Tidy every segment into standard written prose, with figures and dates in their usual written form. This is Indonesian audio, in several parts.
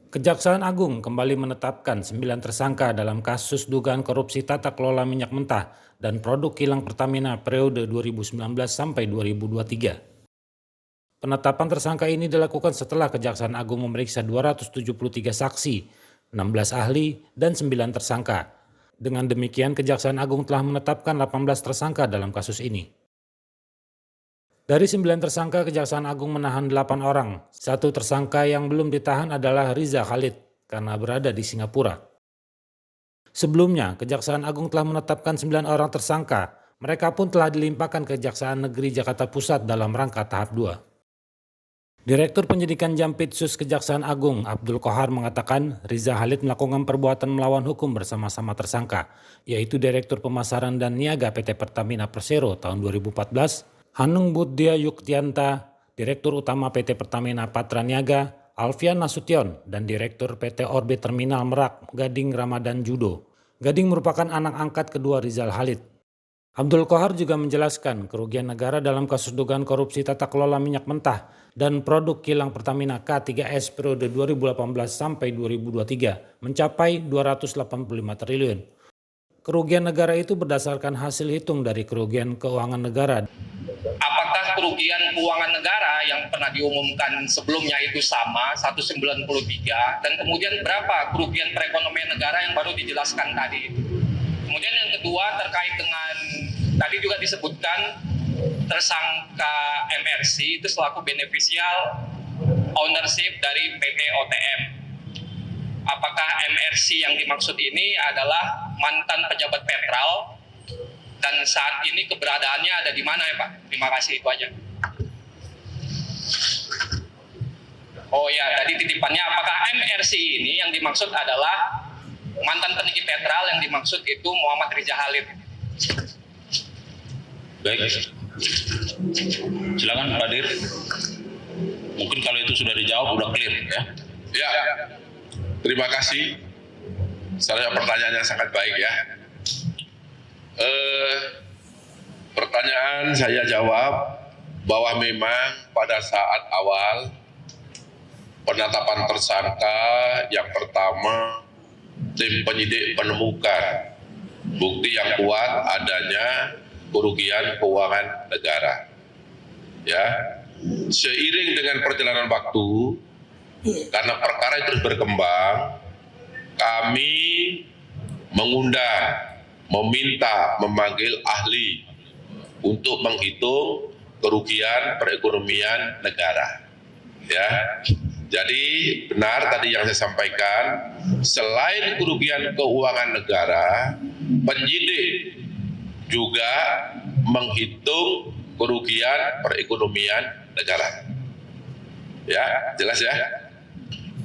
Kejaksaan Agung kembali menetapkan 9 tersangka dalam kasus dugaan korupsi tata kelola minyak mentah dan produk kilang Pertamina periode 2019 sampai 2023. Penetapan tersangka ini dilakukan setelah Kejaksaan Agung memeriksa 273 saksi, 16 ahli, dan 9 tersangka. Dengan demikian, Kejaksaan Agung telah menetapkan 18 tersangka dalam kasus ini. Dari 9 tersangka, Kejaksaan Agung menahan 8 orang. Satu tersangka yang belum ditahan adalah Riza Khalid karena berada di Singapura. Sebelumnya, Kejaksaan Agung telah menetapkan 9 orang tersangka. Mereka pun telah dilimpahkan ke Kejaksaan Negeri Jakarta Pusat dalam rangka tahap 2. Direktur Penyidikan Jampitsus Kejaksaan Agung, Abdul Qohar, mengatakan Riza Khalid melakukan perbuatan melawan hukum bersama-sama tersangka, yaitu Direktur Pemasaran dan Niaga PT Pertamina Persero tahun 2014, Hanung Budya Yuktianta, Direktur Utama PT Pertamina Patra Niaga, Alfian Nasution, dan Direktur PT Orbit Terminal Merak, Gading Ramadan Judo. Gading merupakan anak angkat kedua Rizal Khalid. Abdul Qohar juga menjelaskan kerugian negara dalam kasus dugaan korupsi tata kelola minyak mentah dan produk kilang Pertamina K3S periode 2018 sampai 2023 mencapai 285 triliun. Kerugian negara itu berdasarkan hasil hitung dari kerugian keuangan negara. Apakah kerugian keuangan negara yang pernah diumumkan sebelumnya itu sama 193 dan kemudian berapa kerugian perekonomian negara yang baru dijelaskan tadi itu. Kemudian yang kedua terkait dengan tadi juga disebutkan tersangka MRC itu selaku beneficial ownership dari PT OTM. Apakah MRC yang dimaksud ini adalah mantan pejabat Petral dan saat ini keberadaannya ada di mana ya Pak? Terima kasih, itu aja. Oh ya, tadi titipannya apakah MRC ini yang dimaksud adalah mantan penyidik Petral, yang dimaksud itu Muhammad Riza Khalid. Baik, silakan Pak Dir. Mungkin kalau itu sudah dijawab, udah clear ya. Ya, terima kasih. Saya pertanyaan yang sangat baik ya. Pertanyaan saya jawab bahwa memang pada saat awal penetapan tersangka yang pertama tim penyidik menemukan bukti yang kuat adanya kerugian keuangan negara. Ya, seiring dengan perjalanan waktu, karena perkara itu terus berkembang, kami mengundang, meminta, memanggil ahli untuk menghitung kerugian perekonomian negara. Ya, jadi benar tadi yang saya sampaikan, selain kerugian keuangan negara, penyidik juga menghitung kerugian perekonomian negara. Ya, jelas ya.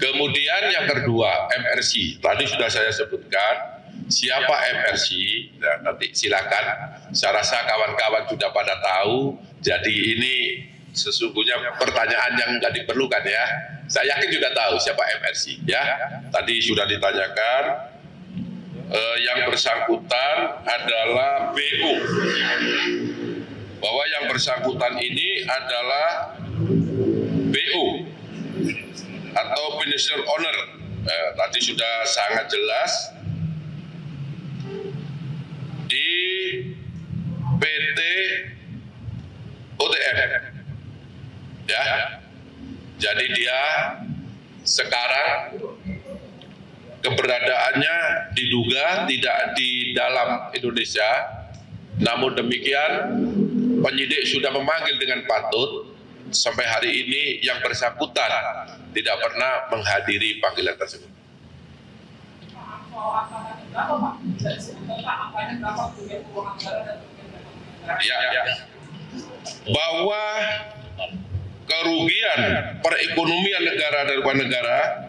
Kemudian yang kedua, MRC. Tadi sudah saya sebutkan siapa MRC. Nah, nanti silakan. Saya rasa kawan-kawan sudah pada tahu. Jadi ini sesungguhnya pertanyaan yang nggak diperlukan ya. Saya yakin juga tahu siapa MRC ya. Tadi sudah ditanyakan. Yang bersangkutan adalah BU. Bahwa yang bersangkutan ini adalah BU atau beneficial owner. Tadi sudah sangat jelas di PT OTM. Ya. Jadi dia sekarang keberadaannya diduga tidak di dalam Indonesia. Namun demikian penyidik sudah memanggil dengan patut. Sampai hari ini yang bersangkutan tidak pernah menghadiri panggilan tersebut. Ya. Bahwa kerugian perekonomian negara dari luar negara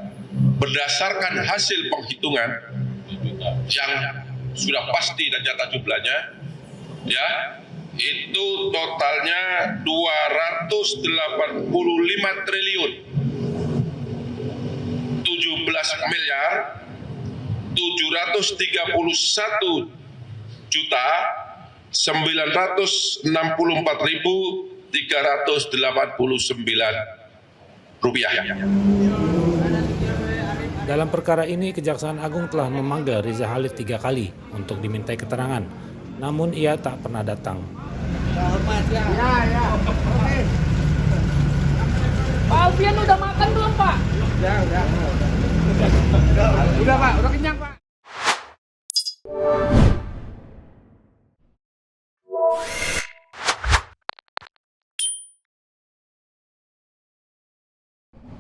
berdasarkan hasil penghitungan yang sudah pasti dan nyata jumlahnya, ya, itu totalnya 285 triliun 17 miliar 731 juta 964.389 rupiah. Dalam perkara ini, Kejaksaan Agung telah memanggil Riza Khalid 3 kali untuk dimintai keterangan, namun ia tak pernah datang. Pak Alfian udah makan belum, Pak? Udah Pak, udah kenyang Pak.